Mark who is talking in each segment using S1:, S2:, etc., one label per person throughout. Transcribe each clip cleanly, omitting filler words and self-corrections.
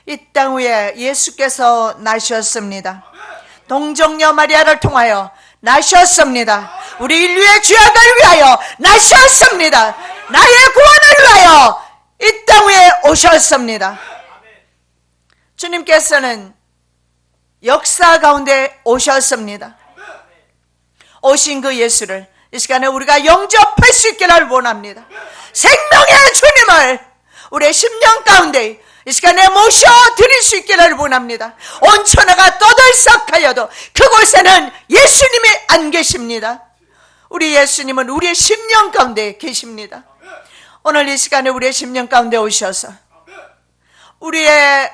S1: 이 땅 위에 예수께서 나셨습니다. 동정녀 마리아를 통하여 나셨습니다. 우리 인류의 죄악을 위하여 나셨습니다. 나의 구원을 위하여 이 땅 위에 오셨습니다. 주님께서는 역사 가운데 오셨습니다. 오신 그 예수를 이 시간에 우리가 영접할 수 있기를 원합니다. 생명의 주님을 우리의 심령 가운데 이 시간에 모셔드릴 수 있기를 원합니다. 온 천하가 떠들썩하여도 그곳에는 예수님이 안 계십니다. 우리 예수님은 우리의 심령 가운데 계십니다. 오늘 이 시간에 우리의 심령 가운데 오셔서 우리의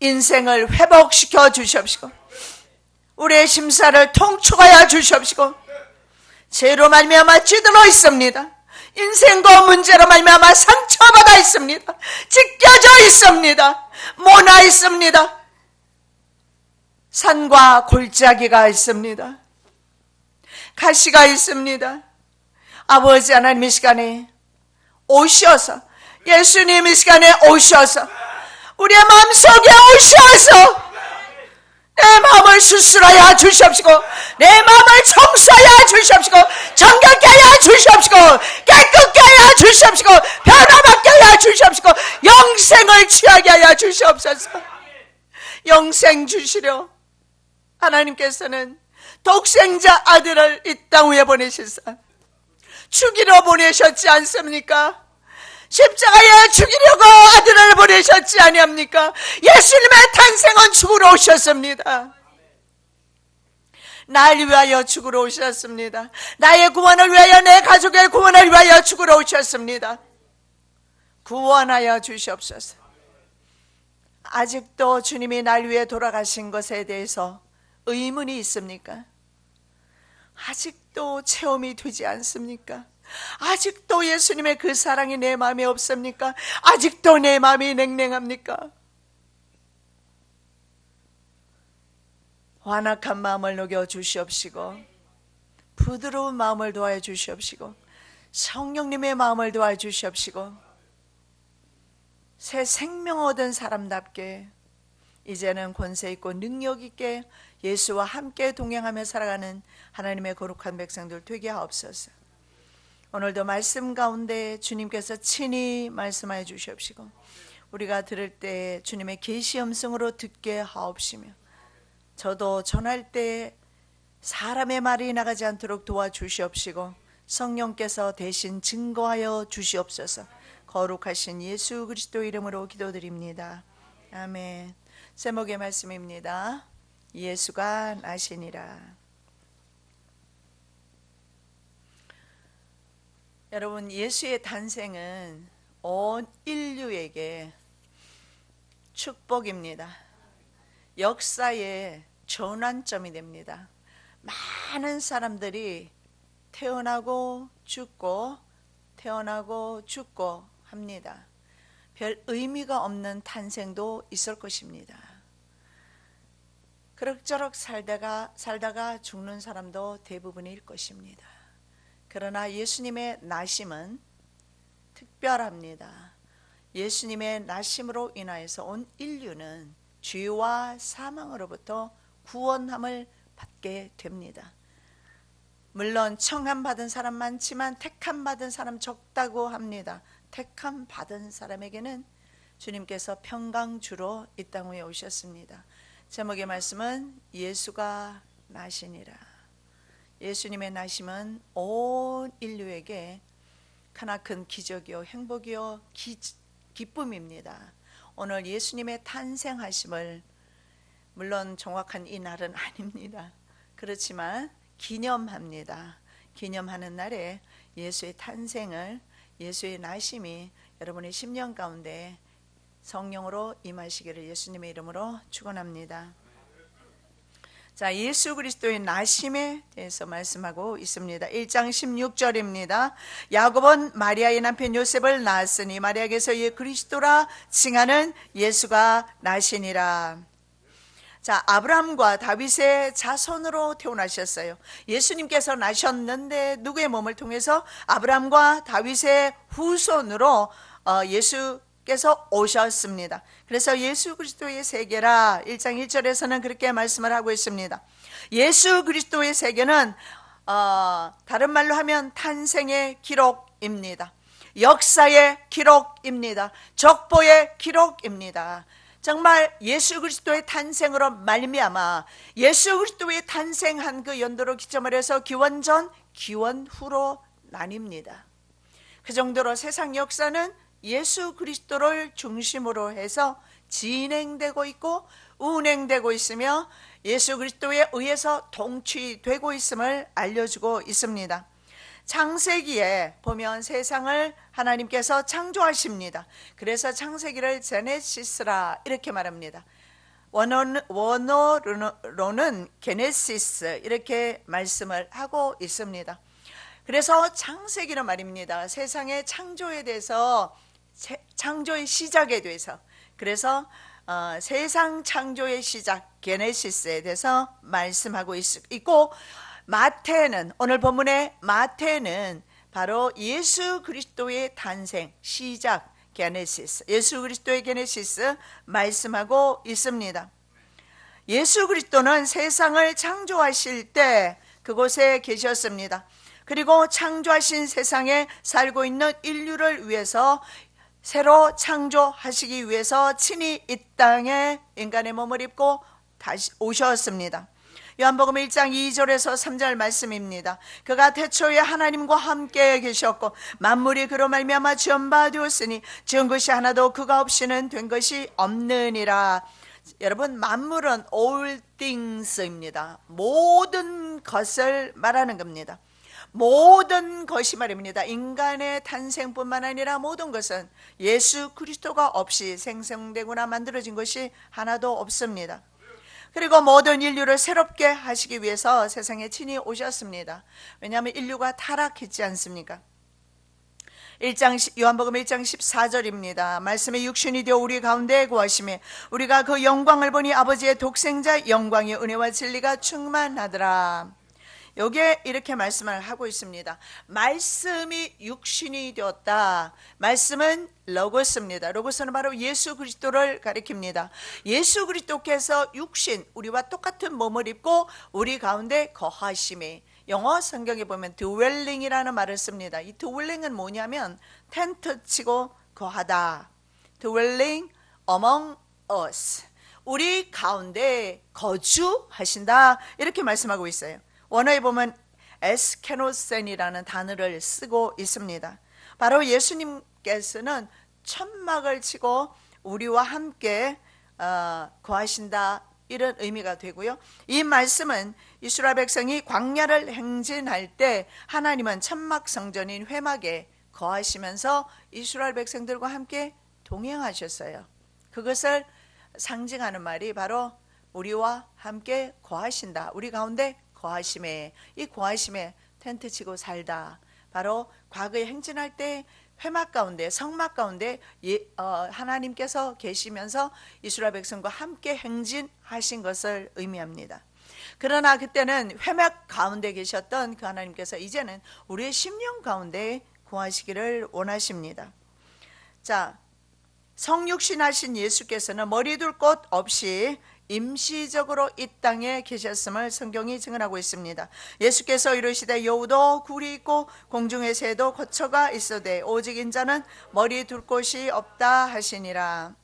S1: 인생을 회복시켜 주시옵시고 우리의 심사를 통촉하여 주시옵시고 죄로 말미암아 찌들어 있습니다. 인생과 문제로 말미암아 상처받아 있습니다. 찢겨져 있습니다. 모나 있습니다. 산과 골짜기가 있습니다. 가시가 있습니다. 아버지 하나님 이 시간에 오셔서 예수님 이 시간에 오셔서 우리의 마음속에 오셔서 내 마음을 수술하여 주시옵시고 내 마음을 청소하여 주시옵시고 정결케 하여 주시옵시고 깨끗게 하여 주시옵시고 변화받게 하여 주시옵시고 영생을 취하게 하여 주시옵소서. 영생 주시려 하나님께서는 독생자 아들을 이 땅 위에 보내시사 죽이러 보내셨지 않습니까? 십자가에 죽이려고 아들을 보내셨지 아니합니까? 예수님의 탄생은 죽으러 오셨습니다. 날 위하여 죽으러 오셨습니다. 나의 구원을 위하여 내 가족의 구원을 위하여 죽으러 오셨습니다. 구원하여 주시옵소서. 아직도 주님이 날 위해 돌아가신 것에 대해서 의문이 있습니까? 아직도 체험이 되지 않습니까? 아직도 예수님의 그 사랑이 내 마음에 없습니까? 아직도 내 마음이 냉랭합니까? 완악한 마음을 녹여 주시옵시고 부드러운 마음을 도와여 주시옵시고 성령님의 마음을 도와여 주시옵시고 새 생명 얻은 사람답게 이제는 권세 있고 능력 있게 예수와 함께 동행하며 살아가는 하나님의 거룩한 백성들 되게 하옵소서. 오늘도 말씀 가운데 주님께서 친히 말씀하여 주시옵시고 우리가 들을 때 주님의 계시 음성으로 듣게 하옵시며 저도 전할 때 사람의 말이 나가지 않도록 도와주시옵시고 성령께서 대신 증거하여 주시옵소서. 거룩하신 예수 그리스도 이름으로 기도드립니다. 아멘. 제목의 말씀입니다. 예수가 나시니라. 여러분, 예수의 탄생은 온 인류에게 축복입니다. 역사의 전환점이 됩니다. 많은 사람들이 태어나고 죽고 합니다. 별 의미가 없는 탄생도 있을 것입니다. 그럭저럭 살다가 죽는 사람도 대부분일 것입니다. 그러나 예수님의 나심은 특별합니다. 예수님의 나심으로 인하여서 온 인류는 죄와 사망으로부터 구원함을 받게 됩니다. 물론 청함받은 사람 많지만 택함받은 사람 적다고 합니다. 택함받은 사람에게는 주님께서 평강주로 이 땅 위에 오셨습니다. 제목의 말씀은 예수가 나시니라. 예수님의 나심은 온 인류에게 크나큰 기적이요 행복이요 기쁨입니다. 오늘 예수님의 탄생하심을 물론 정확한 이 날은 아닙니다. 그렇지만 기념합니다. 기념하는 날에 예수의 탄생을, 예수의 나심이 여러분의 심령 가운데 성령으로 임하시기를 예수님의 이름으로 축원합니다. 자, 예수 그리스도의 나심에 대해서 말씀하고 있습니다. 1장 16절입니다. 야곱은 마리아의 남편 요셉을 낳았으니 마리아께서 이 그리스도라 칭하는 예수가 나시니라. 자, 아브라함과 다윗의 자손으로 태어나셨어요. 예수님께서 나셨는데 누구의 몸을 통해서? 아브라함과 다윗의 후손으로 예수 께서 오셨습니다. 그래서 예수 그리스도의 세계라 1장 1절에서는 그렇게 말씀을 하고 있습니다. 예수 그리스도의 세계는 다른 말로 하면 탄생의 기록입니다. 역사의 기록입니다. 적보의 기록입니다. 정말 예수 그리스도의 탄생으로 말미암아 예수 그리스도의 탄생한 그 연도로 기점을 해서 기원전, 기원후로 나뉩니다. 그 정도로 세상 역사는 예수 그리스도를 중심으로 해서 진행되고 있고 운행되고 있으며 예수 그리스도에 의해서 통치되고 있음을 알려주고 있습니다. 창세기에 보면 세상을 하나님께서 창조하십니다. 그래서 창세기를 제네시스라 이렇게 말합니다. 원어로는 게네시스 이렇게 말씀을 하고 있습니다. 그래서 창세기는 말입니다. 세상의 창조에 대해서, 창조의 시작에 대해서, 그래서 세상 창조의 시작 게네시스에 대해서 말씀하고 있고, 마태는, 오늘 본문의 마태는 바로 예수 그리스도의 탄생 시작 게네시스, 예수 그리스도의 게네시스 말씀하고 있습니다. 예수 그리스도는 세상을 창조하실 때 그곳에 계셨습니다. 그리고 창조하신 세상에 살고 있는 인류를 위해서 새로 창조하시기 위해서 친히 이 땅에 인간의 몸을 입고 다시 오셨습니다. 요한복음 1장 2절에서 3절 말씀입니다. 그가 태초에 하나님과 함께 계셨고 만물이 그로 말미암아 지은 바 되었으니 지은 것이 하나도 그가 없이는 된 것이 없느니라. 여러분, 만물은 all things입니다. 모든 것을 말하는 겁니다. 모든 것이 말입니다. 인간의 탄생뿐만 아니라 모든 것은 예수 그리스도가 없이 생성되거나 만들어진 것이 하나도 없습니다. 그리고 모든 인류를 새롭게 하시기 위해서 세상에 친히 오셨습니다. 왜냐하면 인류가 타락했지 않습니까? 요한복음 1장 14절입니다. 말씀의 육신이 되어 우리 가운데 거하시매 우리가 그 영광을 보니 아버지의 독생자 영광의 은혜와 진리가 충만하더라. 여기에 이렇게 말씀을 하고 있습니다. 말씀이 육신이 되었다. 말씀은 로고스입니다. 로고스는 바로 예수 그리스도를 가리킵니다. 예수 그리스도께서 육신, 우리와 똑같은 몸을 입고 우리 가운데 거하심에, 영어 성경에 보면 dwelling이라는 말을 씁니다. 이 dwelling은 뭐냐면 텐트 치고 거하다. dwelling among us, 우리 가운데 거주하신다, 이렇게 말씀하고 있어요. 원어에 보면 에스케노센이라는 단어를 쓰고 있습니다. 바로 예수님께서는 천막을 치고 우리와 함께 거하신다, 이런 의미가 되고요. 이 말씀은 이스라엘 백성이 광야를 행진할 때 하나님은 천막 성전인 회막에 거하시면서 이스라엘 백성들과 함께 동행하셨어요. 그것을 상징하는 말이 바로 우리와 함께 거하신다, 우리 가운데 거하심에, 이 거하심에 텐트 치고 살다, 바로 과거에 행진할 때 회막 가운데, 성막 가운데 하나님께서 계시면서 이스라엘 백성과 함께 행진하신 것을 의미합니다. 그러나 그때는 회막 가운데 계셨던 그 하나님께서 이제는 우리의 심령 가운데 거하시기를 원하십니다. 자, 성육신하신 예수께서는 머리둘 곳 없이 임시적으로 이 땅에 계셨음을 성경이 증언하고 있습니다. 예수께서 이르시되 여우도 굴이 있고 공중의 새도 거처가 있어되 오직 인자는 머리 둘 곳이 없다 하시니라.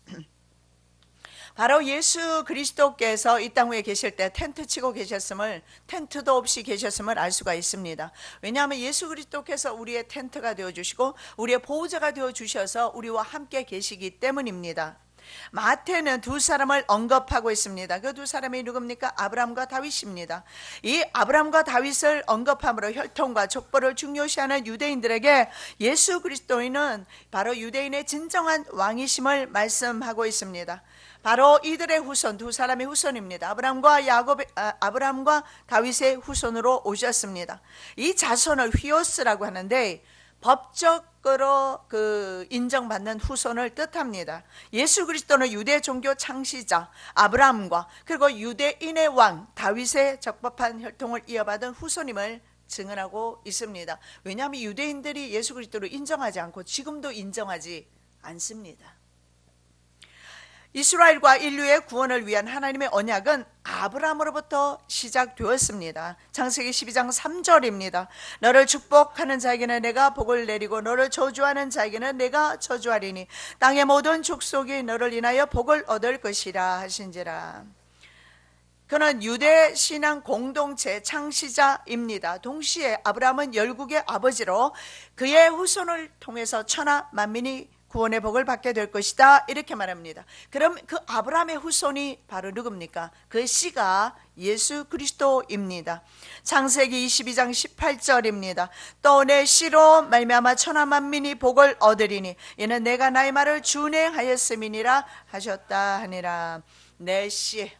S1: 바로 예수 그리스도께서 이 땅 위에 계실 때 텐트 치고 계셨음을, 텐트도 없이 계셨음을 알 수가 있습니다. 왜냐하면 예수 그리스도께서 우리의 텐트가 되어주시고 우리의 보호자가 되어주셔서 우리와 함께 계시기 때문입니다. 마태는 두 사람을 언급하고 있습니다. 그 두 사람이 누굽니까? 아브라함과 다윗입니다. 이 아브라함과 다윗을 언급함으로 혈통과 족보를 중요시하는 유대인들에게 예수 그리스도인은 바로 유대인의 진정한 왕이심을 말씀하고 있습니다. 바로 이들의 후손, 두 사람의 후손입니다. 아브라함과 다윗의 후손으로 오셨습니다. 이 자손을 휘오스라고 하는데 법적으로 인정받는 후손을 뜻합니다. 예수 그리스도는 유대 종교 창시자 아브라함과 그리고 유대인의 왕 다윗의 적법한 혈통을 이어받은 후손임을 증언하고 있습니다. 왜냐하면 유대인들이 예수 그리스도를 인정하지 않고 지금도 인정하지 않습니다. 이스라엘과 인류의 구원을 위한 하나님의 언약은 아브라함으로부터 시작되었습니다. 창세기 12장 3절입니다. 너를 축복하는 자에게는 내가 복을 내리고 너를 저주하는 자에게는 내가 저주하리니 땅의 모든 족속이 너를 인하여 복을 얻을 것이라 하신지라. 그는 유대 신앙 공동체 창시자입니다. 동시에 아브라함은 열국의 아버지로 그의 후손을 통해서 천하 만민이 구원의 복을 받게 될 것이다, 이렇게 말합니다. 그럼 그 아브라함의 후손이 바로 누굽니까? 그 씨가 예수 그리스도입니다. 창세기 22장 18절입니다. 또 내 씨로 말미암아 천하 만민이 복을 얻으리니 이는 내가 나의 말을 준행하였음이니라 하셨다 하니라. 내 씨,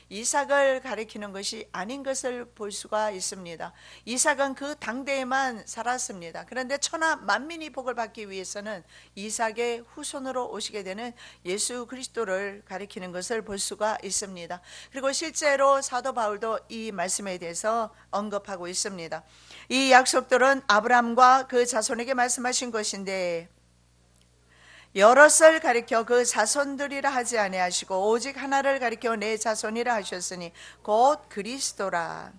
S1: 이삭을 가리키는 것이 아닌 것을 볼 수가 있습니다. 이삭은 그 당대에만 살았습니다. 그런데 천하 만민이 복을 받기 위해서는 이삭의 후손으로 오시게 되는 예수 그리스도를 가리키는 것을 볼 수가 있습니다. 그리고 실제로 사도 바울도 이 말씀에 대해서 언급하고 있습니다. 이 약속들은 아브라함과 그 자손에게 말씀하신 것인데 여럿을 가리켜 그 자손들이라 하지 아니하시고 오직 하나를 가리켜 내 자손이라 하셨으니 곧 그리스도라.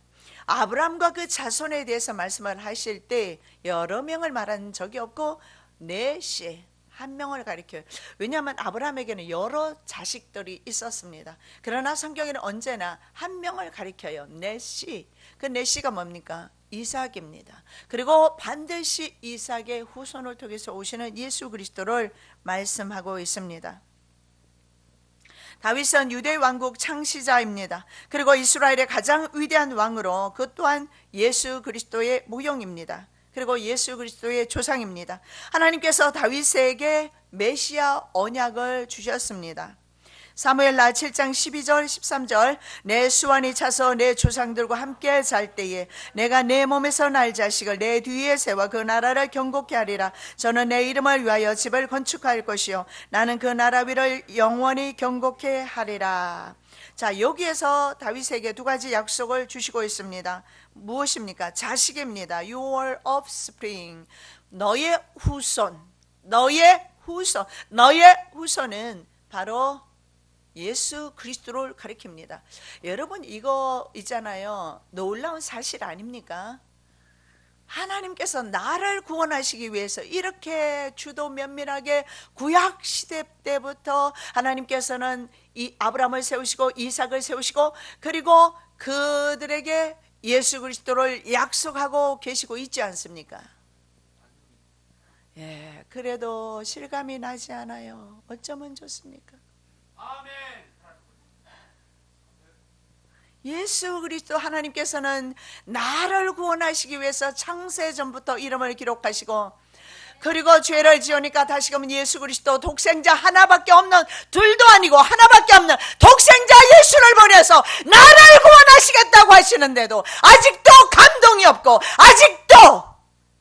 S1: 아브라함과 그 자손에 대해서 말씀을 하실 때 여러 명을 말한 적이 없고 내 씨, 한 명을 가리켜요. 왜냐하면 아브라함에게는 여러 자식들이 있었습니다. 그러나 성경에는 언제나 한 명을 가리켜요. 내 씨. 그 내 씨가 뭡니까? 이삭입니다. 그리고 반드시 이삭의 후손을 통해서 오시는 예수 그리스도를 말씀하고 있습니다. 다윗은 유대 왕국 창시자입니다. 그리고 이스라엘의 가장 위대한 왕으로 그 또한 예수 그리스도의 모형입니다. 그리고 예수 그리스도의 조상입니다. 하나님께서 다윗에게 메시아 언약을 주셨습니다. 사무엘하 7장 12절 13절 내 수완이 차서 내 조상들과 함께 잘 때에 내가 내 몸에서 날 자식을 내 뒤에 세워 그 나라를 경고케 하리라. 저는 내 이름을 위하여 집을 건축할 것이요 나는 그 나라 위를 영원히 경고케 하리라. 자, 여기에서 다윗에게 두 가지 약속을 주시고 있습니다. 무엇입니까? 자식입니다. Your offspring, 너의 후손, 너의 후손은 바로 예수 그리스도를 가리킵니다. 여러분, 이거 있잖아요, 놀라운 사실 아닙니까? 하나님께서 나를 구원하시기 위해서 이렇게 주도 면밀하게 구약 시대 때부터 하나님께서는 이 아브라함을 세우시고 이삭을 세우시고 그리고 그들에게 예수 그리스도를 약속하고 계시고 있지 않습니까? 예, 그래도 실감이 나지 않아요. 어쩌면 좋습니까?
S2: 아멘.
S1: 예수 그리스도 하나님께서는 나를 구원하시기 위해서 창세전부터 이름을 기록하시고 그리고 죄를 지으니까 다시금 예수 그리스도 독생자 하나밖에 없는, 둘도 아니고 하나밖에 없는 독생자 예수를 보내서 나를 구원하시겠다고 하시는데도 아직도 감동이 없고 아직도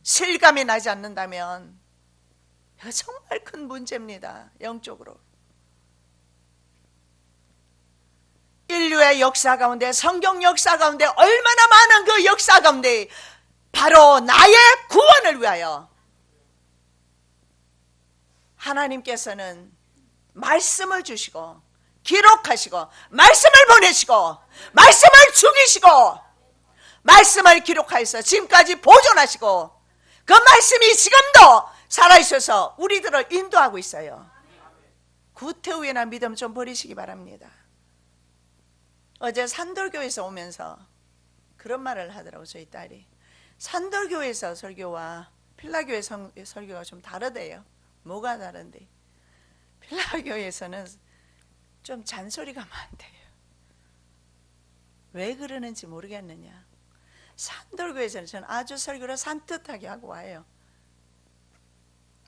S1: 실감이 나지 않는다면 이거 정말 큰 문제입니다. 영적으로. 인류의 역사 가운데, 성경 역사 가운데 얼마나 많은 그 역사 가운데 바로 나의 구원을 위하여 하나님께서는 말씀을 주시고 기록하시고 말씀을 보내시고 말씀을 죽이시고 말씀을 기록하여서 지금까지 보존하시고 그 말씀이 지금도 살아있어서 우리들을 인도하고 있어요. 구태의나 믿음 좀 버리시기 바랍니다. 어제 산돌교에서 오면서 그런 말을 하더라고요. 저희 딸이 산돌교에서 설교와 필라교의 설교가 좀 다르대요. 뭐가 다른데? 필라교에서는 좀 잔소리가 많대요. 왜 그러는지 모르겠느냐. 산돌교에서는 저는 아주 설교를 산뜻하게 하고 와요.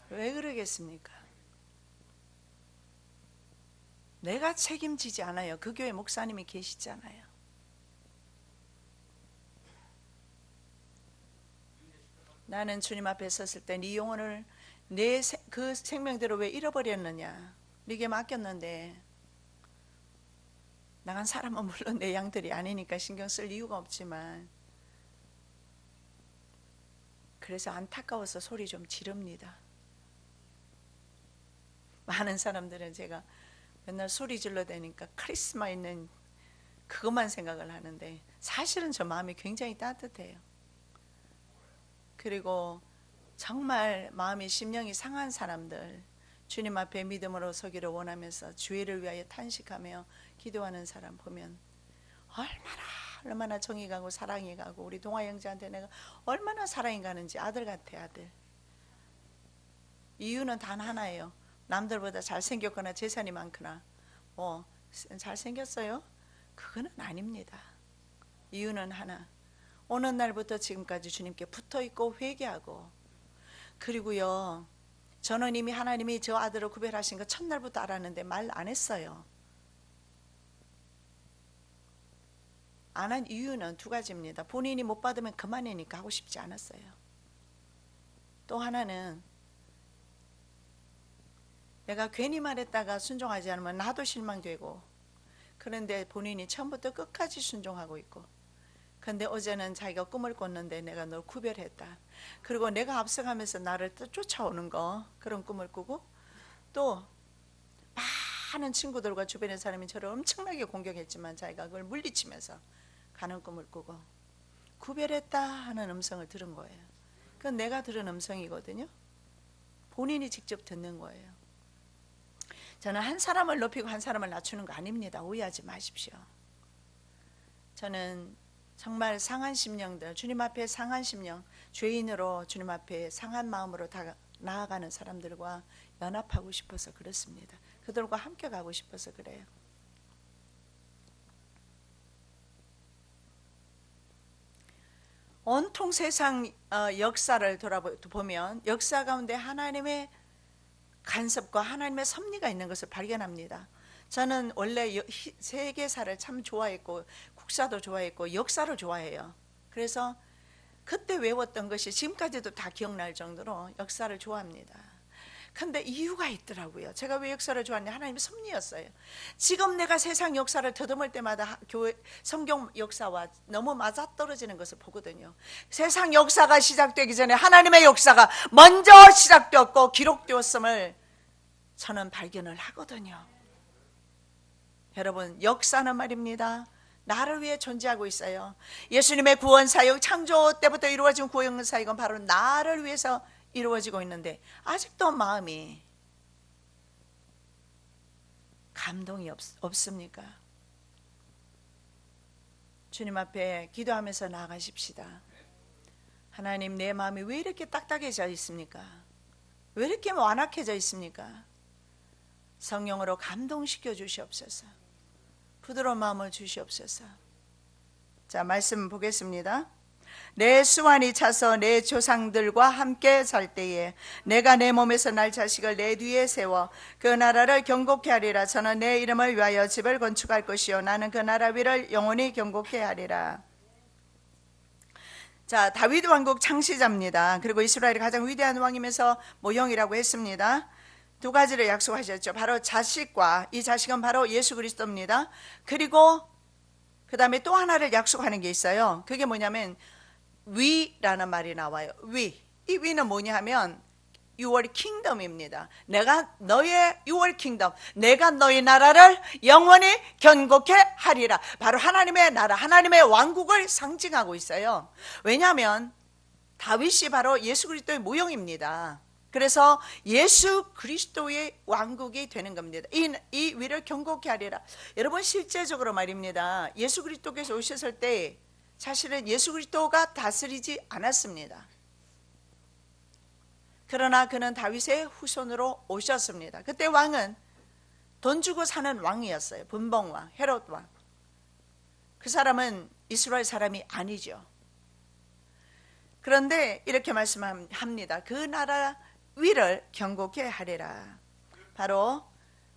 S1: 왜 그러겠습니까? 내가 책임지지 않아요. 그 교회 목사님이 계시잖아요. 나는 주님 앞에 섰을 때 네 영혼을 그 생명대로 왜 잃어버렸느냐. 네게 맡겼는데 나간 사람은 물론 내 양들이 아니니까 신경 쓸 이유가 없지만 그래서 안타까워서 소리 좀 지릅니다. 많은 사람들은 제가 맨날 소리 질러대니까 카리스마 있는 그것만 생각을 하는데 사실은 저 마음이 굉장히 따뜻해요. 그리고 정말 마음이 심령이 상한 사람들, 주님 앞에 믿음으로 서기를 원하면서 주의를 위하여 탄식하며 기도하는 사람 보면 얼마나 정이 가고 사랑이 가고, 우리 동아 형제한테 내가 얼마나 사랑이 가는지. 아들 같아, 아들. 이유는 단 하나예요. 남들보다 잘생겼거나 재산이 많거나 뭐 잘생겼어요? 그거는 아닙니다. 이유는 하나, 어느 날부터 지금까지 주님께 붙어있고 회개하고, 그리고요, 저는 이미 하나님이 저 아들을 구별하신 거 첫날부터 알았는데 말 안 했어요. 안 한 이유는 두 가지입니다. 본인이 못 받으면 그만이니까 하고 싶지 않았어요. 또 하나는 내가 괜히 말했다가 순종하지 않으면 나도 실망되고, 그런데 본인이 처음부터 끝까지 순종하고 있고, 근데 어제는 자기가 꿈을 꿨는데 내가 널 구별했다. 그리고 내가 앞서가면서 나를 또 쫓아오는 거, 그런 꿈을 꾸고, 또 많은 친구들과 주변의 사람이 저를 엄청나게 공격했지만 자기가 그걸 물리치면서 가는 꿈을 꾸고, 구별했다 하는 음성을 들은 거예요. 그건 내가 들은 음성이거든요. 본인이 직접 듣는 거예요. 저는 한 사람을 높이고 한 사람을 낮추는 거 아닙니다. 오해하지 마십시오. 저는 정말 상한 심령들, 주님 앞에 상한 심령, 죄인으로 주님 앞에 상한 마음으로 나아가는 사람들과 연합하고 싶어서 그렇습니다. 그들과 함께 가고 싶어서 그래요. 온통 세상 역사를 돌아보면 역사 가운데 하나님의 간섭과 하나님의 섭리가 있는 것을 발견합니다. 저는 원래 세계사를 참 좋아했고 국사도 좋아했고 역사를 좋아해요. 그래서 그때 외웠던 것이 지금까지도 다 기억날 정도로 역사를 좋아합니다. 근데 이유가 있더라고요. 제가 왜 역사를 좋아하냐, 하나님의 섭리였어요. 지금 내가 세상 역사를 더듬을 때마다 교회 성경 역사와 너무 맞아떨어지는 것을 보거든요. 세상 역사가 시작되기 전에 하나님의 역사가 먼저 시작되었고 기록되었음을 저는 발견을 하거든요. 여러분, 역사는 말입니다, 나를 위해 존재하고 있어요. 예수님의 구원 사역, 창조 때부터 이루어진 구원 사역은 바로 나를 위해서 이루어지고 있는데 아직도 마음이 감동이 없습니까? 주님 앞에 기도하면서 나아가십시다. 하나님, 내 마음이 왜 이렇게 딱딱해져 있습니까? 왜 이렇게 완악해져 있습니까? 성령으로 감동시켜 주시옵소서. 부드러운 마음을 주시옵소서. 자, 말씀 보겠습니다. 내 수완이 차서 내 조상들과 함께 살 때에 내가 내 몸에서 날 자식을 내 뒤에 세워 그 나라를 경고케 하리라. 저는 내 이름을 위하여 집을 건축할 것이요 나는 그 나라 위를 영원히 경고케 하리라. 자, 다윗 왕국 창시자입니다. 그리고 이스라엘이 가장 위대한 왕이면서 모형이라고 했습니다. 두 가지를 약속하셨죠. 바로 자식과, 이 자식은 바로 예수 그리스도입니다. 그리고 그 다음에 또 하나를 약속하는 게 있어요. 그게 뭐냐면 위라는 말이 나와요. 위. 이 위는 뭐냐 하면 Your kingdom입니다. 내가 너의 Your kingdom, 내가 너의 나라를 영원히 견고케 하리라. 바로 하나님의 나라, 하나님의 왕국을 상징하고 있어요. 왜냐하면 다윗이 바로 예수 그리스도의 모형입니다. 그래서 예수 그리스도의 왕국이 되는 겁니다. 이 위를 견고케 하리라. 여러분, 실제적으로 말입니다, 예수 그리스도께서 오셨을 때 사실은 예수 그리스도가 다스리지 않았습니다. 그러나 그는 다윗의 후손으로 오셨습니다. 그때 왕은 돈 주고 사는 왕이었어요. 분봉왕, 헤롯 왕. 그 사람은 이스라엘 사람이 아니죠. 그런데 이렇게 말씀합니다. 그 나라 위를 견고케 하리라. 바로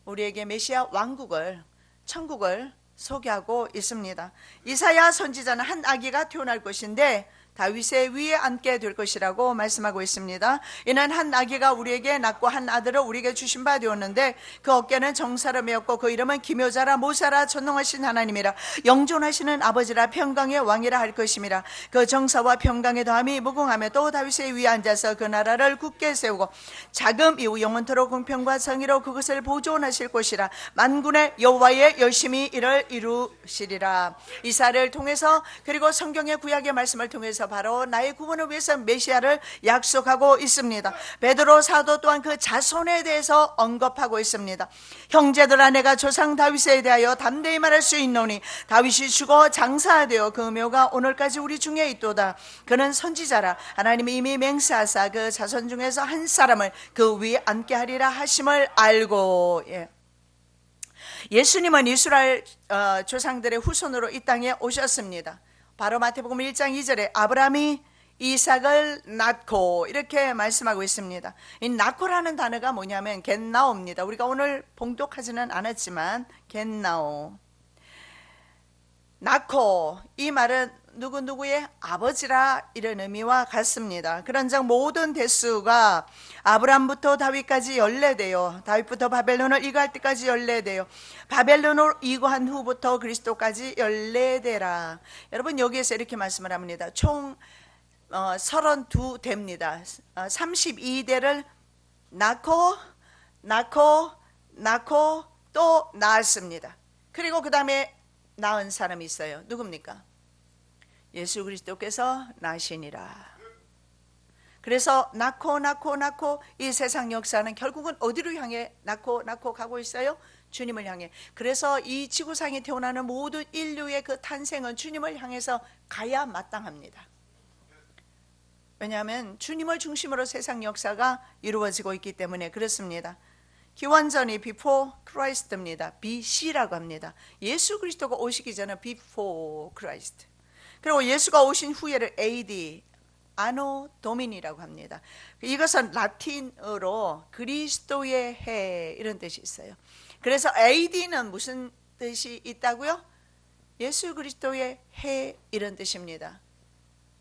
S1: 우리에게 메시아 왕국을, 천국을 소개하고 있습니다. 이사야 선지자는 한 아기가 태어날 것인데 다윗의 위에 앉게 될 것이라고 말씀하고 있습니다. 이는 한 아기가 우리에게 낳고 한 아들을 우리에게 주신 바 되었는데 그 어깨는 정사람이었고 그 이름은 기묘자라 모사라 전능하신 하나님이라 영존하시는 아버지라 평강의 왕이라 할 것임이라. 그 정사와 평강의 더함이 무궁하며 또 다윗의 위에 앉아서 그 나라를 굳게 세우고 자금 이후 영원토록 공평과 정의로 그것을 보존하실 것이라. 만군의 여호와의 열심히 이를 이루시리라. 이사를 통해서 그리고 성경의 구약의 말씀을 통해서 바로 나의 구원을 위해서 메시아를 약속하고 있습니다. 베드로 사도 또한 그 자손에 대해서 언급하고 있습니다. 형제들아 내가 조상 다윗에 대하여 담대히 말할 수 있노니 다윗이 죽어 장사되어 그 묘가 오늘까지 우리 중에 있도다. 그는 선지자라 하나님이 이미 맹세하사 그 자손 중에서 한 사람을 그 위에 앉게 하리라 하심을 알고. 예수님은 이스라엘 조상들의 후손으로 이 땅에 오셨습니다. 바로 마태복음 1장 2절에 아브라함이 이삭을 낳고 이렇게 말씀하고 있습니다. 이 낳고라는 단어가 뭐냐면 겟나오입니다. 우리가 오늘 봉독하지는 않았지만 겟나오, 낳고, 이 말은 누구누구의 아버지라 이런 의미와 같습니다. 그런즉 모든 대수가 아브람부터 다윗까지 연례되어 다윗부터 바벨론을 이거할 때까지 연례되어 바벨론을 이거한 후부터 그리스도까지 연례되라. 여러분 여기에서 이렇게 말씀을 합니다. 총 32대입니다. 32대를 낳고 또 낳았습니다. 그리고 그 다음에 낳은 사람이 있어요. 누굽니까? 예수 그리스도께서 나시니라. 그래서 낳고 이 세상 역사는 결국은 어디로 향해 낳고 가고 있어요? 주님을 향해. 그래서 이 지구상에 태어나는 모든 인류의 그 탄생은 주님을 향해서 가야 마땅합니다. 왜냐하면 주님을 중심으로 세상 역사가 이루어지고 있기 때문에 그렇습니다. 기원전이 before Christ입니다. BC라고 합니다. 예수 그리스도가 오시기 전에 before Christ. 그리고 예수가 오신 후에를 AD, 아노 도미니라고 합니다. 이것은 라틴어로 그리스도의 해 이런 뜻이 있어요. 그래서 AD는 무슨 뜻이 있다고요? 예수 그리스도의 해 이런 뜻입니다.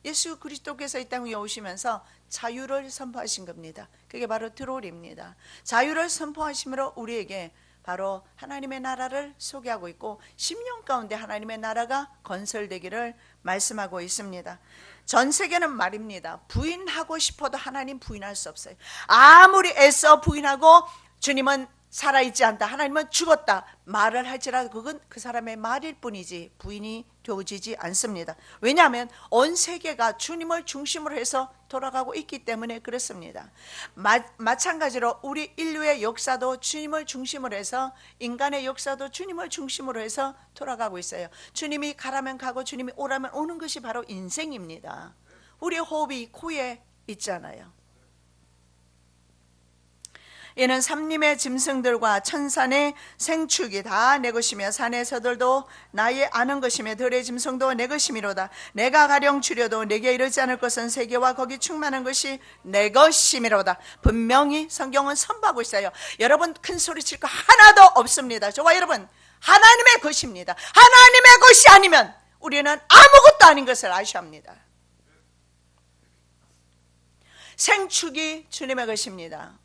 S1: 예수 그리스도께서 이 땅에 오시면서 자유를 선포하신 겁니다. 그게 바로 드롤입니다. 자유를 선포하심으로 우리에게 바로 하나님의 나라를 소개하고 있고 10년 가운데 하나님의 나라가 건설되기를 말씀하고 있습니다. 전 세계는 말입니다. 부인하고 싶어도 하나님 부인할 수 없어요. 아무리 애써 부인하고 주님은 살아있지 않다, 하나님은 죽었다 말을 할지라도 그건 그 사람의 말일 뿐이지 부인이 되어지지 않습니다. 왜냐하면 온 세계가 주님을 중심으로 해서 돌아가고 있기 때문에 그렇습니다. 마찬가지로 우리 인류의 역사도 주님을 중심으로 해서, 인간의 역사도 주님을 중심으로 해서 돌아가고 있어요. 주님이 가라면 가고 주님이 오라면 오는 것이 바로 인생입니다. 우리의 호흡이 코에 있잖아요. 이는 삼림의 짐승들과 천산의 생축이 다 내 것이며 산의 새들도 나의 아는 것이며 들의 짐승도 내 것이미로다. 내가 가령 주려도 내게 이르지 않을 것은 세계와 거기 충만한 것이 내 것이미로다. 분명히 성경은 선포하고 있어요. 여러분 큰 소리 칠 거 하나도 없습니다. 저와 여러분 하나님의 것입니다. 하나님의 것이 아니면 우리는 아무것도 아닌 것을 아셔야 합니다. 생축이 주님의 것입니다.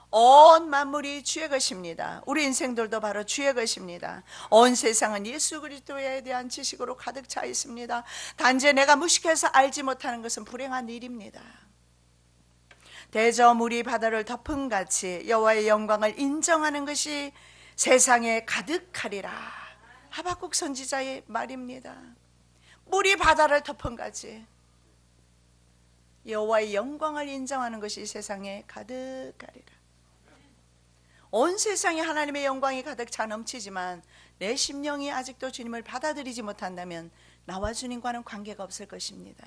S1: 온 만물이 주의 것입니다. 우리 인생들도 바로 주의 것입니다. 온 세상은 예수 그리스도에 대한 지식으로 가득 차 있습니다. 단지 내가 무식해서 알지 못하는 것은 불행한 일입니다. 대저물이 바다를 덮은 같이 여호와의 영광을 인정하는 것이 세상에 가득하리라. 하박국 선지자의 말입니다. 물이 바다를 덮은 같이 여호와의 영광을 인정하는 것이 세상에 가득하리라. 온 세상에 하나님의 영광이 가득 차 넘치지만 내 심령이 아직도 주님을 받아들이지 못한다면 나와 주님과는 관계가 없을 것입니다.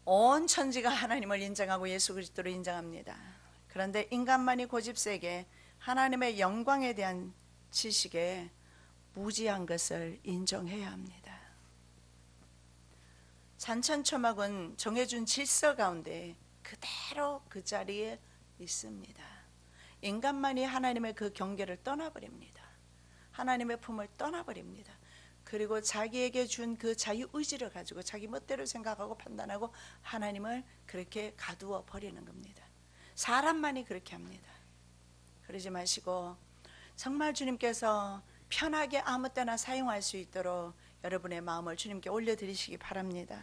S1: 온 천지가 하나님을 인정하고 예수 그리스도를 인정합니다. 그런데 인간만이 고집세게 하나님의 영광에 대한 지식에 무지한 것을 인정해야 합니다. 산천초막은 정해준 질서 가운데 그대로 그 자리에 있습니다. 인간만이 하나님의 그 경계를 떠나버립니다. 하나님의 품을 떠나버립니다. 그리고 자기에게 준 그 자유의지를 가지고 자기 멋대로 생각하고 판단하고 하나님을 그렇게 가두어 버리는 겁니다. 사람만이 그렇게 합니다. 그러지 마시고 정말 주님께서 편하게 아무 때나 사용할 수 있도록 여러분의 마음을 주님께 올려드리시기 바랍니다.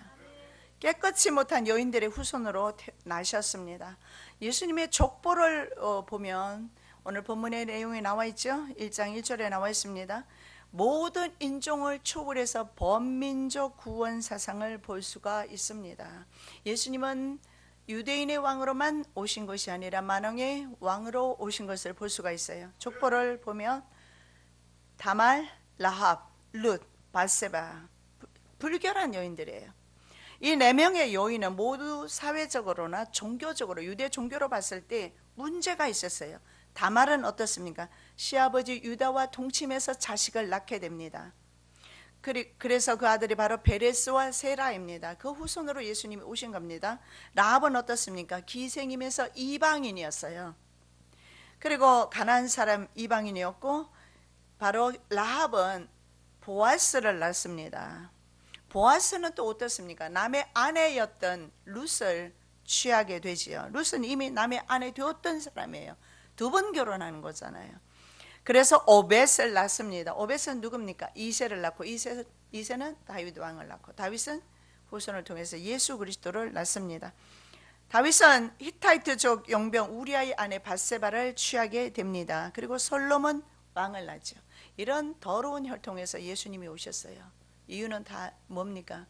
S1: 깨끗이 못한 여인들의 후손으로 나셨습니다. 예수님의 족보를 보면 오늘 본문의 내용이 나와 있죠. 1장 1절에 나와 있습니다. 모든 인종을 초월해서 범민족 구원 사상을 볼 수가 있습니다. 예수님은 유대인의 왕으로만 오신 것이 아니라 만왕의 왕으로 오신 것을 볼 수가 있어요. 족보를 보면 다말, 라합, 룻, 바세바, 불결한 여인들이에요. 이 4명의 여인은 모두 사회적으로나 종교적으로 유대 종교로 봤을 때 문제가 있었어요. 다말은 어떻습니까? 시아버지 유다와 동침해서 자식을 낳게 됩니다. 그래서 그 아들이 바로 베레스와 세라입니다. 그 후손으로 예수님이 오신 겁니다. 라합은 어떻습니까? 기생이면서 이방인이었어요. 그리고 가나안 사람 이방인이었고, 바로 라합은 보아스를 낳습니다. 보아스는 또 어떻습니까? 남의 아내였던 룻을 취하게 되지요. 룻은 이미 남의 아내 되었던 사람이에요. 2번 결혼하는 거잖아요. 그래서 오벳을 낳습니다. 오벳은 누굽니까? 이새를 낳고 이새는 다윗 왕을 낳고 다윗은 후손을 통해서 예수 그리스도를 낳습니다. 다윗은 히타이트족 용병 우리아의 아내 밧세바를 취하게 됩니다. 그리고 솔로몬 왕을 낳죠. 이런 더러운 혈통에서 예수님이 오셨어요. 이유는 다 뭡니까?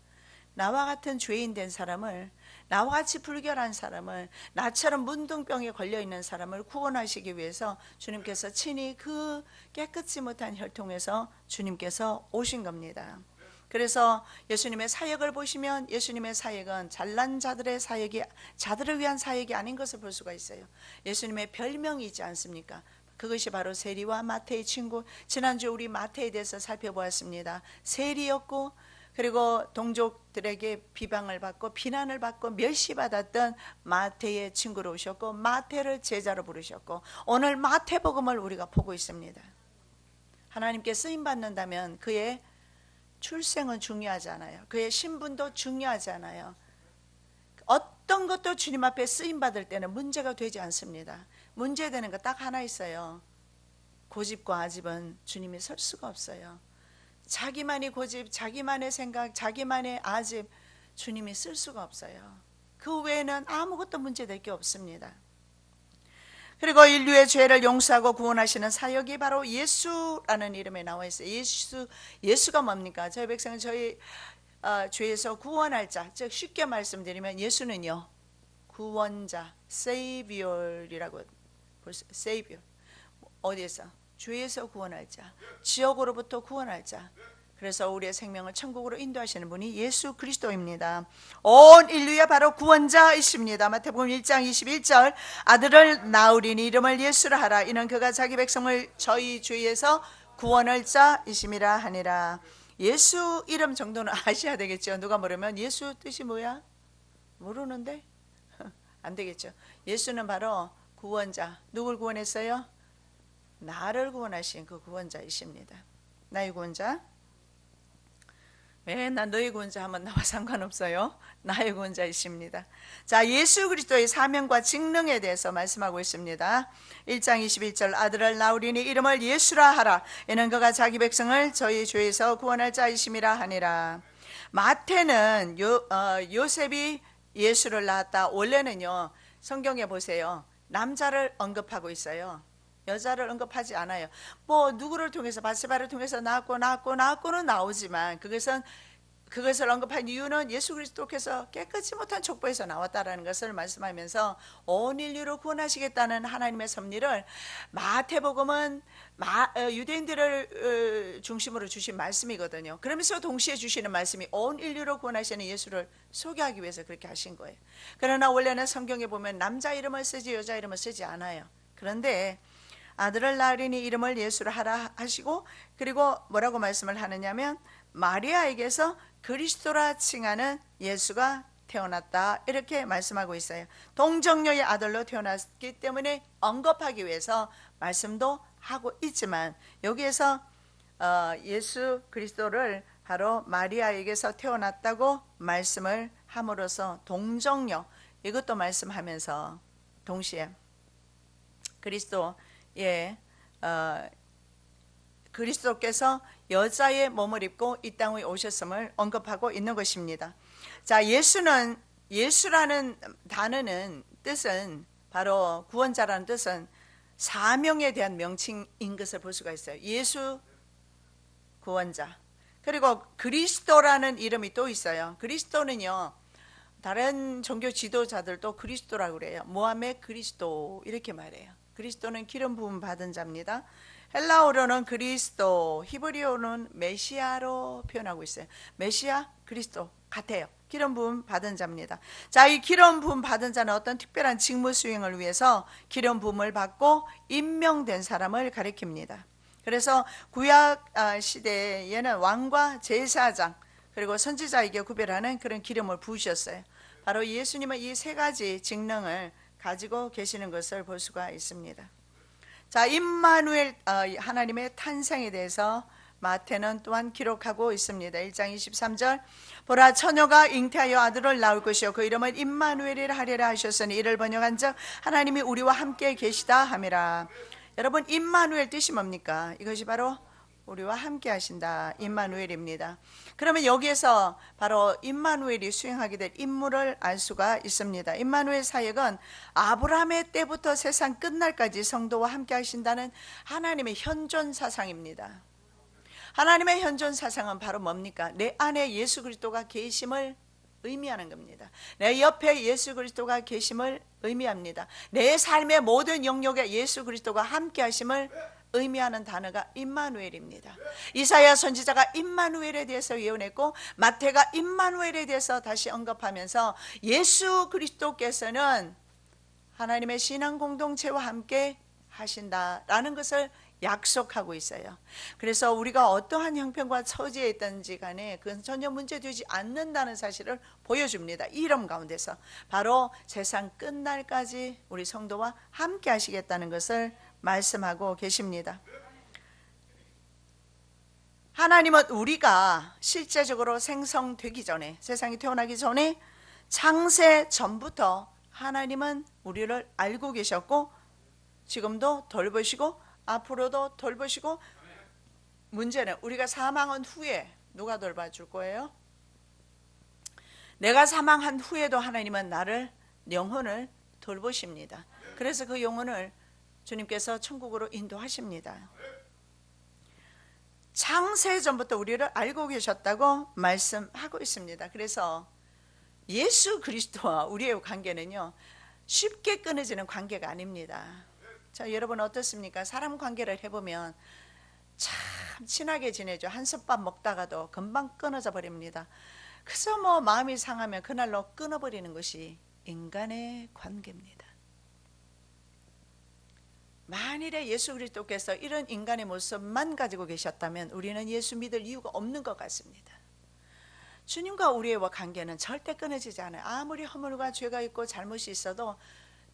S1: 나와 같은 죄인 된 사람을, 나와 같이 불결한 사람을, 나처럼 문둥병에 걸려있는 사람을 구원하시기 위해서 주님께서 친히 그 깨끗이 못한 혈통에서 주님께서 오신 겁니다. 그래서 예수님의 사역을 보시면 예수님의 사역은 잘난 자들의 사역이, 자들을 위한 사역이 아닌 것을 볼 수가 있어요. 예수님의 별명이 있지 않습니까? 그것이 바로 세리와 마태의 친구. 지난주 우리 마태에 대해서 살펴보았습니다. 세리였고, 그리고 동족들에게 비방을 받고 비난을 받고 멸시받았던 마태의 친구로 오셨고, 마태를 제자로 부르셨고, 오늘 마태복음을 우리가 보고 있습니다. 하나님께 쓰임 받는다면 그의 출생은 중요하지 않아요. 그의 신분도 중요하지 않아요. 어떤 것도 주님 앞에 쓰임 받을 때는 문제가 되지 않습니다. 문제되는 거 딱 하나 있어요. 고집과 아집은 주님이 설 수가 없어요. 자기만의 고집, 자기만의 생각, 자기만의 아집, 주님이 쓸 수가 없어요. 그 외에는 아무것도 문제될 게 없습니다. 그리고 인류의 죄를 용서하고 구원하시는 사역이 바로 예수라는 이름에 나와 있어요. 예수가 뭡니까? 저희 백성은 저희 죄에서 구원할 자, 즉 쉽게 말씀드리면 예수는요, 구원자, Savior이라고 볼수, Savior. 어디에서? 죄에서 구원할 자, 지옥으로부터 구원할 자. 그래서 우리의 생명을 천국으로 인도하시는 분이 예수 그리스도입니다. 온 인류의 바로 구원자이십니다. 마태복음 1장 21절, 아들을 낳으리니 이름을 예수라 하라. 이는 그가 자기 백성을 저희 죄에서 구원할 자이심이라 하니라. 예수 이름 정도는 아셔야 되겠죠. 누가 모르면 예수 뜻이 뭐야? 모르는데? 안 되겠죠. 예수는 바로 구원자. 누굴 구원했어요? 나를 구원하신 그 구원자이십니다. 나의 구원자. 왜 나 너의 구원자 하면 나와 상관없어요. 나의 구원자이십니다. 자, 예수 그리스도의 사명과 직능에 대해서 말씀하고 있습니다. 1장 21절, 아들을 낳으리니 이름을 예수라 하라. 이는 그가 자기 백성을 저희 죄에서 구원할 자이심이라 하니라. 마태는 요셉이 예수를 낳았다. 원래는요, 성경에 보세요, 남자를 언급하고 있어요. 여자를 언급하지 않아요. 뭐 누구를 통해서, 밧세바를 통해서 낳았고는 나오지만 그것을 언급한 이유는 예수 그리스도께서 깨끗이 못한 족보에서 나왔다라는 것을 말씀하면서 온 인류로 구원하시겠다는 하나님의 섭리를, 마태복음은 유대인들을 중심으로 주신 말씀이거든요. 그러면서 동시에 주시는 말씀이 온 인류로 구원하시는 예수를 소개하기 위해서 그렇게 하신 거예요. 그러나 원래는 성경에 보면 남자 이름을 쓰지 여자 이름을 쓰지 않아요. 그런데 아들을 낳으리니 이름을 예수라 하라 하시고, 그리고 뭐라고 말씀을 하느냐면 마리아에게서 그리스도라 칭하는 예수가 태어났다, 이렇게 말씀하고 있어요. 동정녀의 아들로 태어났기 때문에 언급하기 위해서 말씀도 하고 있지만, 여기에서 예수 그리스도를 바로 마리아에게서 태어났다고 말씀을 함으로써 동정녀, 이것도 말씀하면서 동시에 그리스도께서 여자의 몸을 입고 이 땅에 오셨음을 언급하고 있는 것입니다. 자, 예수라는 단어는 뜻은 바로 구원자라는 뜻은 사명에 대한 명칭인 것을 볼 수가 있어요. 예수 구원자. 그리고 그리스도라는 이름이 또 있어요. 그리스도는요, 다른 종교 지도자들도 그리스도라고 그래요. 모하메 그리스도 이렇게 말해요. 그리스도는 기름 부음 받은 자입니다. 헬라어로는 그리스도, 히브리어로는 메시아로 표현하고 있어요. 메시아, 그리스도 같아요. 기름 부음 받은 자입니다. 자, 이 기름 부음 받은 자는 어떤 특별한 직무 수행을 위해서 기름 부음을 받고 임명된 사람을 가리킵니다. 그래서 구약 시대에는 왕과 제사장 그리고 선지자에게 구별하는 그런 기름을 부으셨어요. 바로 예수님은 이 세 가지 직능을 가지고 계시는 것을 볼 수가 있습니다. 자, 임마누엘 하나님의 탄생에 대해서 마태는 또한 기록하고 있습니다. 1장 23절 보라 처녀가 잉태하여 아들을 낳을 것이요 그 이름을 임마누엘이라 하리라 하셨으니 이를 번역한즉 하나님이 우리와 함께 계시다 함이라. 여러분, 임마누엘 뜻이 뭡니까? 이것이 바로 우리와 함께 하신다, 임마누엘입니다. 그러면 여기에서 바로 임마누엘이 수행하게 될 임무를 알 수가 있습니다. 임마누엘 사역은 아브라함의 때부터 세상 끝날까지 성도와 함께 하신다는 하나님의 현존 사상입니다. 하나님의 현존 사상은 바로 뭡니까? 내 안에 예수 그리스도가 계심을 의미하는 겁니다. 내 옆에 예수 그리스도가 계심을 의미합니다. 내 삶의 모든 영역에 예수 그리스도가 함께 하심을 의미하는 단어가 임마누엘입니다. 이사야 선지자가 임마누엘에 대해서 예언했고 마태가 임마누엘에 대해서 다시 언급하면서 예수 그리스도께서는 하나님의 신앙 공동체와 함께 하신다라는 것을 약속하고 있어요. 그래서 우리가 어떠한 형편과 처지에 있든지 간에 그건 전혀 문제되지 않는다는 사실을 보여줍니다. 이 이름 가운데서 바로 세상 끝날까지 우리 성도와 함께 하시겠다는 것을 말씀하고 계십니다. 하나님은 우리가 실제적으로 생성되기 전에, 세상이 태어나기 전에 창세 전부터 하나님은 우리를 알고 계셨고 지금도 돌보시고 앞으로도 돌보시고, 문제는 우리가 사망한 후에 누가 돌봐줄 거예요? 내가 사망한 후에도 하나님은 나를, 영혼을 돌보십니다. 그래서 그 영혼을 주님께서 천국으로 인도하십니다. 창세 전부터 우리를 알고 계셨다고 말씀하고 있습니다. 그래서 예수 그리스도와 우리의 관계는요, 쉽게 끊어지는 관계가 아닙니다. 자, 여러분 어떻습니까? 사람 관계를 해보면 참 친하게 지내죠. 한솥밥 먹다가도 금방 끊어져 버립니다. 그래서 마음이 상하면 그날로 끊어버리는 것이 인간의 관계입니다. 만일에 예수 그리스도께서 이런 인간의 모습만 가지고 계셨다면 우리는 예수 믿을 이유가 없는 것 같습니다. 주님과 우리의 관계는 절대 끊어지지 않아요. 아무리 허물과 죄가 있고 잘못이 있어도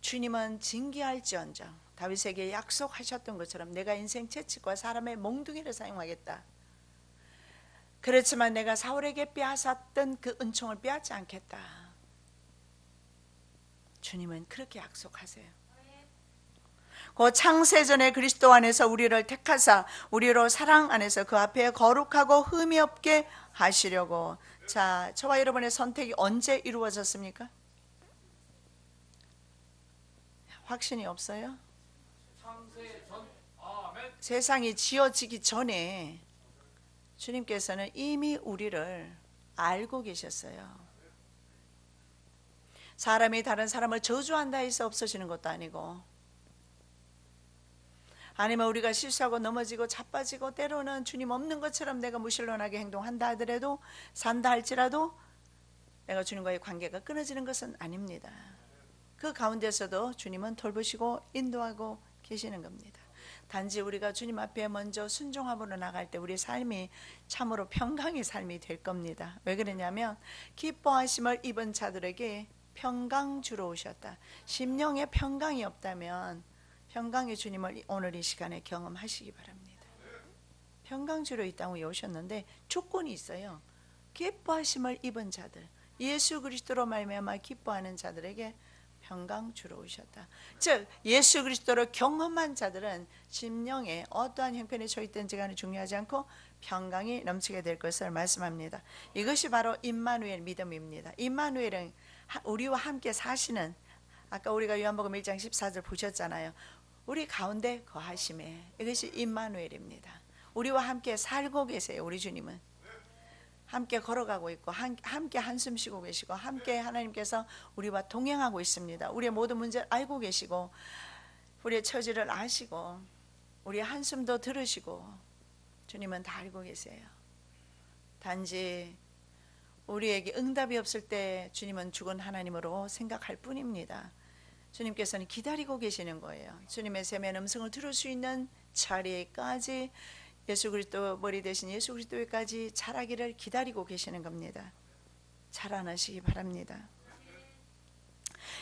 S1: 주님은 징계할지언정 다윗에게 약속하셨던 것처럼 내가 인생 채찍과 사람의 몽둥이를 사용하겠다. 그렇지만 내가 사울에게 빼앗았던 그 은총을 빼앗지 않겠다. 주님은 그렇게 약속하세요. 그 창세전에 그리스도 안에서 우리를 택하사 우리로 사랑 안에서 그 앞에 거룩하고 흠이 없게 하시려고. 자, 저와 여러분의 선택이 언제 이루어졌습니까? 확신이 없어요? 세상이 지어지기 전에 주님께서는 이미 우리를 알고 계셨어요. 사람이 다른 사람을 저주한다 해서 없어지는 것도 아니고, 아니면 우리가 실수하고 넘어지고 자빠지고 때로는 주님 없는 것처럼 내가 무신론하게 행동한다 하더라도, 산다 할지라도 내가 주님과의 관계가 끊어지는 것은 아닙니다. 그 가운데서도 주님은 돌보시고 인도하고 계시는 겁니다. 단지 우리가 주님 앞에 먼저 순종함으로 나갈 때 우리 삶이 참으로 평강의 삶이 될 겁니다. 왜 그러냐면 기뻐하심을 입은 자들에게 평강 주러 오셨다. 심령에 평강이 없다면 평강의 주님을 오늘 이 시간에 경험하시기 바랍니다. 평강 주러 이 땅에 오셨는데 조건이 있어요. 기뻐하심을 입은 자들, 예수 그리스도로 말미암아 기뻐하는 자들에게 평강 주러 오셨다. 즉 예수 그리스도를 경험한 자들은 심령에 어떠한 형편에 처했든지 간에 중요하지 않고 평강이 넘치게 될 것을 말씀합니다. 이것이 바로 임마누엘 믿음입니다. 임마누엘은 우리와 함께 사시는, 아까 우리가 요한복음 1장 14절 보셨잖아요. 우리 가운데 거하심에, 이것이 임마누엘입니다. 우리와 함께 살고 계세요. 우리 주님은 함께 걸어가고 있고 함께 한숨 쉬고 계시고 함께 하나님께서 우리와 동행하고 있습니다. 우리의 모든 문제를 알고 계시고 우리의 처지를 아시고 우리의 한숨도 들으시고 주님은 다 알고 계세요. 단지 우리에게 응답이 없을 때 주님은 죽은 하나님으로 생각할 뿐입니다. 주님께서는 기다리고 계시는 거예요. 주님의 세미한 음성을 들을 수 있는 자리에까지, 예수 그리스도 머리 대신 예수 그리스도에까지 자라기를 기다리고 계시는 겁니다. 자라나시기 바랍니다.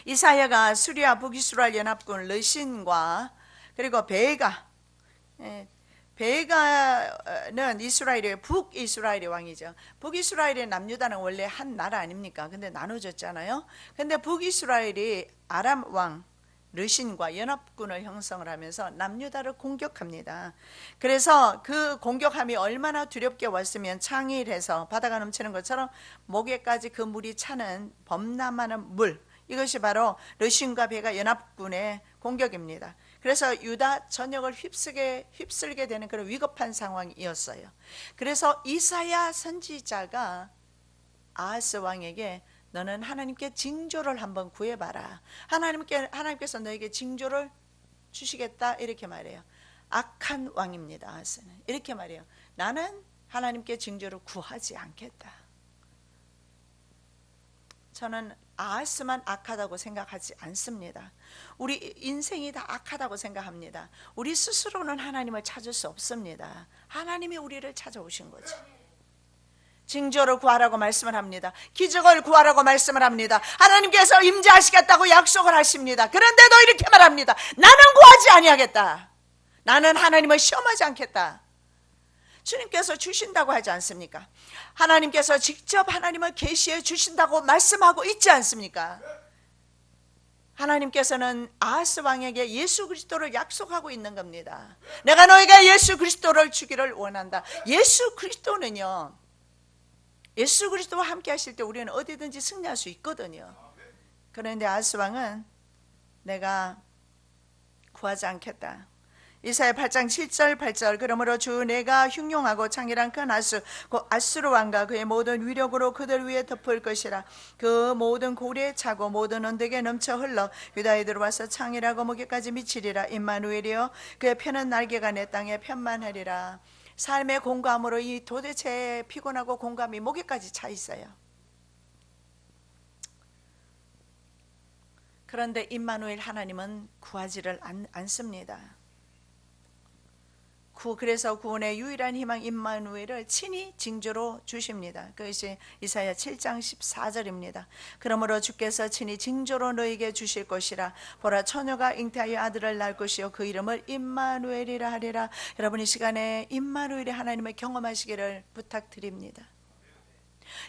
S1: 이사야가 수리아 북이스라엘 연합군 르신과 그리고 베가는 이스라엘의 북이스라엘의 왕이죠. 북이스라엘의 남유다는 원래 한 나라 아닙니까? 근데 나눠졌잖아요. 근데 북이스라엘이 아람 왕 르신과 연합군을 형성을 하면서 남유다를 공격합니다. 그래서 그 공격함이 얼마나 두렵게 왔으면 창일해서 바다가 넘치는 것처럼 목에까지 그 물이 차는 범람하는 물, 이것이 바로 르신과 베가 연합군의 공격입니다. 그래서 유다 전역을 휩쓸게 되는 그런 위급한 상황이었어요. 그래서 이사야 선지자가 아하스 왕에게 너는 하나님께 징조를 한번 구해봐라. 하나님께서 너에게 징조를 주시겠다, 이렇게 말해요. 악한 왕입니다. 아하스는 이렇게 말해요. 나는 하나님께 징조를 구하지 않겠다. 저는 아하스만 악하다고 생각하지 않습니다. 우리 인생이 다 악하다고 생각합니다. 우리 스스로는 하나님을 찾을 수 없습니다. 하나님이 우리를 찾아오신 거죠. 징조를 구하라고 말씀을 합니다. 기적을 구하라고 말씀을 합니다. 하나님께서 임재하시겠다고 약속을 하십니다. 그런데도 이렇게 말합니다. 나는 구하지 아니하겠다. 나는 하나님을 시험하지 않겠다. 주님께서 주신다고 하지 않습니까? 하나님께서 직접 하나님을 계시해 주신다고 말씀하고 있지 않습니까? 하나님께서는 아하스 왕에게 예수 그리스도를 약속하고 있는 겁니다. 내가 너희가 예수 그리스도를 주기를 원한다. 예수 그리스도는요, 예수 그리스도와 함께 하실 때 우리는 어디든지 승리할 수 있거든요. 그런데 아하스 왕은 내가 구하지 않겠다. 이사야 8장 7절 8절 그러므로 주 내가 흉용하고 창렬한 큰 아수 그 아수르 왕과 그의 모든 위력으로 그들 위에 덮을 것이라. 그 모든 고리에 차고 모든 언덕에 넘쳐 흘러 유다에 들어와서 창렬하고 목에까지 미치리라. 임마누엘이여 그의 펴는 날개가 내 땅에 편만하리라. 삶의 공감으로 이 도대체 피곤하고 공감이 목에까지 차 있어요. 그런데 임마누엘 하나님은 구하지를 않습니다. 그래서 구원의 유일한 희망 임마누엘을 친히 징조로 주십니다. 그것이 이사야 7장 14절입니다. 그러므로 주께서 친히 징조로 너에게 주실 것이라. 보라 처녀가 잉태하여 아들을 낳을 것이요 그 이름을 임마누엘이라 하리라. 여러분 이 시간에 임마누엘의 하나님을 경험하시기를 부탁드립니다.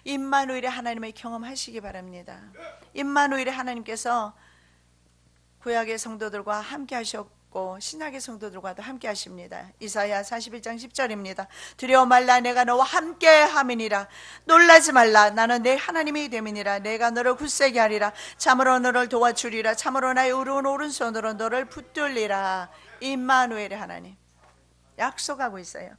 S1: 임마누엘의 하나님을 경험하시기 바랍니다. 임마누엘의 하나님께서 구약의 성도들과 함께 하셨고 신약의 성도들과도 함께 하십니다. 이사야 41장 10절입니다. 두려워 말라 내가 너와 함께 함이니라. 놀라지 말라 나는 내 하나님이 됨이니라. 내가 너를 굳세게 하리라. 참으로 너를 도와주리라. 참으로 나의 의로운 오른손으로 너를 붙들리라. 임마누엘의 하나님 약속하고 있어요.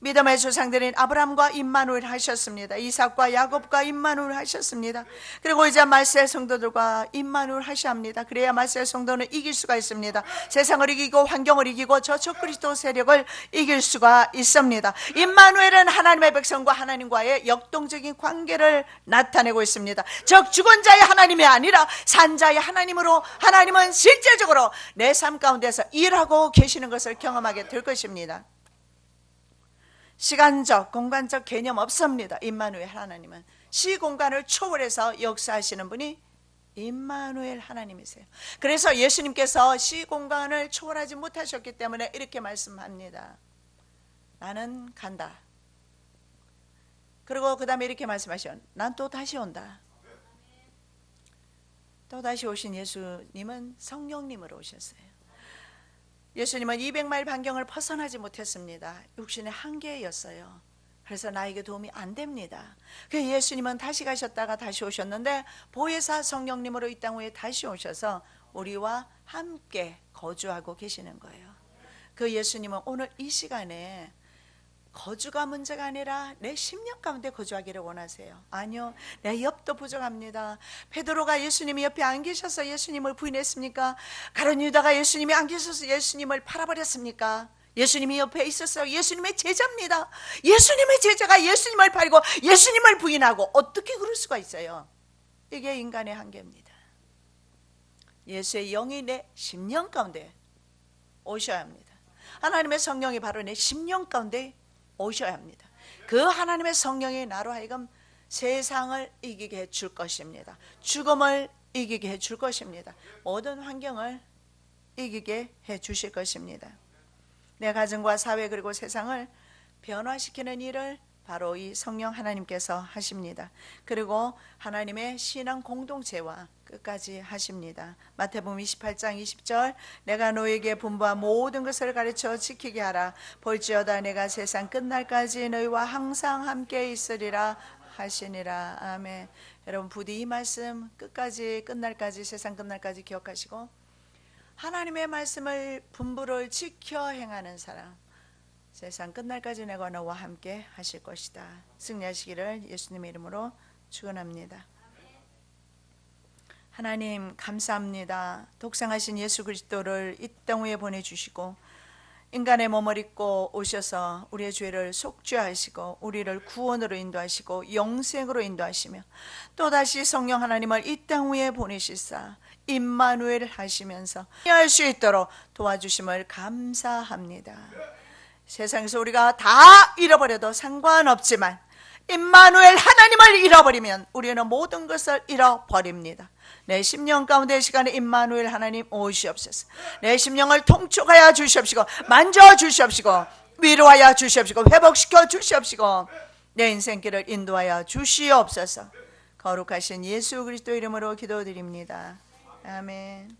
S1: 믿음의 조상들인 아브라함과 임마누엘 하셨습니다. 이삭과 야곱과 임마누엘 하셨습니다. 그리고 이제 말세 성도들과 임마누엘 하셔야 합니다. 그래야 말세 성도는 이길 수가 있습니다. 세상을 이기고 환경을 이기고 저촉 그리스도 세력을 이길 수가 있습니다. 임마누엘은 하나님의 백성과 하나님과의 역동적인 관계를 나타내고 있습니다. 즉 죽은 자의 하나님이 아니라 산 자의 하나님으로 하나님은 실제적으로 내 삶 가운데서 일하고 계시는 것을 경험하게 될 것입니다. 시간적, 공간적 개념 없습니다. 임마누엘 하나님은 시공간을 초월해서 역사하시는 분이 임마누엘 하나님이세요. 그래서 예수님께서 시공간을 초월하지 못하셨기 때문에 이렇게 말씀합니다. 나는 간다. 그리고 그 다음에 이렇게 말씀하셔. 난 또 다시 온다. 또 다시 오신 예수님은 성령님으로 오셨어요. 예수님은 200마일 반경을 벗어나지 못했습니다. 육신의 한계였어요. 그래서 나에게 도움이 안 됩니다. 그 예수님은 다시 가셨다가 다시 오셨는데 보혜사 성령님으로 이 땅 위에 다시 오셔서 우리와 함께 거주하고 계시는 거예요. 그 예수님은 오늘 이 시간에 거주가 문제가 아니라 내 심령 가운데 거주하기를 원하세요. 아니요, 내 옆도 부족합니다. 베드로가 예수님이 옆에 안 계셔서 예수님을 부인했습니까? 가룟 유다가 예수님이 안 계셔서 예수님을 팔아버렸습니까? 예수님이 옆에 있었어요. 예수님의 제자입니다. 예수님의 제자가 예수님을 팔고 예수님을 부인하고 어떻게 그럴 수가 있어요? 이게 인간의 한계입니다. 예수의 영이 내 심령 가운데 오셔야 합니다. 하나님의 성령이 바로 내 심령 가운데 오셔야 합니다. 그 하나님의 성령이 나로 하여금 세상을 이기게 해줄 것입니다. 죽음을 이기게 해줄 것입니다. 모든 환경을 이기게 해주실 것입니다. 내 가정과 사회 그리고 세상을 변화시키는 일을 바로 이 성령 하나님께서 하십니다. 그리고 하나님의 신앙 공동체와 끝까지 하십니다. 마태복음 28장 20절 내가 너에게 분부한 모든 것을 가르쳐 지키게 하라. 볼지어다 내가 세상 끝날까지 너희와 항상 함께 있으리라 하시니라. 아멘. 여러분 부디 이 말씀 끝까지 끝날까지 세상 끝날까지 기억하시고 하나님의 말씀을 분부를 지켜 행하는 사람 세상 끝날까지 내가 너와 함께 하실 것이다. 승리하시기를 예수님의 이름으로 축원합니다. 하나님 감사합니다. 독생하신 예수 그리스도를 이 땅 위에 보내주시고 인간의 몸을 입고 오셔서 우리의 죄를 속죄하시고 우리를 구원으로 인도하시고 영생으로 인도하시며 또다시 성령 하나님을 이 땅 위에 보내시사 임마누엘 하시면서 할 수 있도록 도와주심을 감사합니다. 세상에서 우리가 다 잃어버려도 상관없지만 임마누엘 하나님을 잃어버리면 우리는 모든 것을 잃어버립니다. 내 심령 가운데 시간에 임마누엘 하나님 오시옵소서. 내 심령을 통촉하여 주시옵시고 만져 주시옵시고 위로하여 주시옵시고 회복시켜 주시옵시고 내 인생길을 인도하여 주시옵소서. 거룩하신 예수 그리스도 이름으로 기도드립니다. 아멘.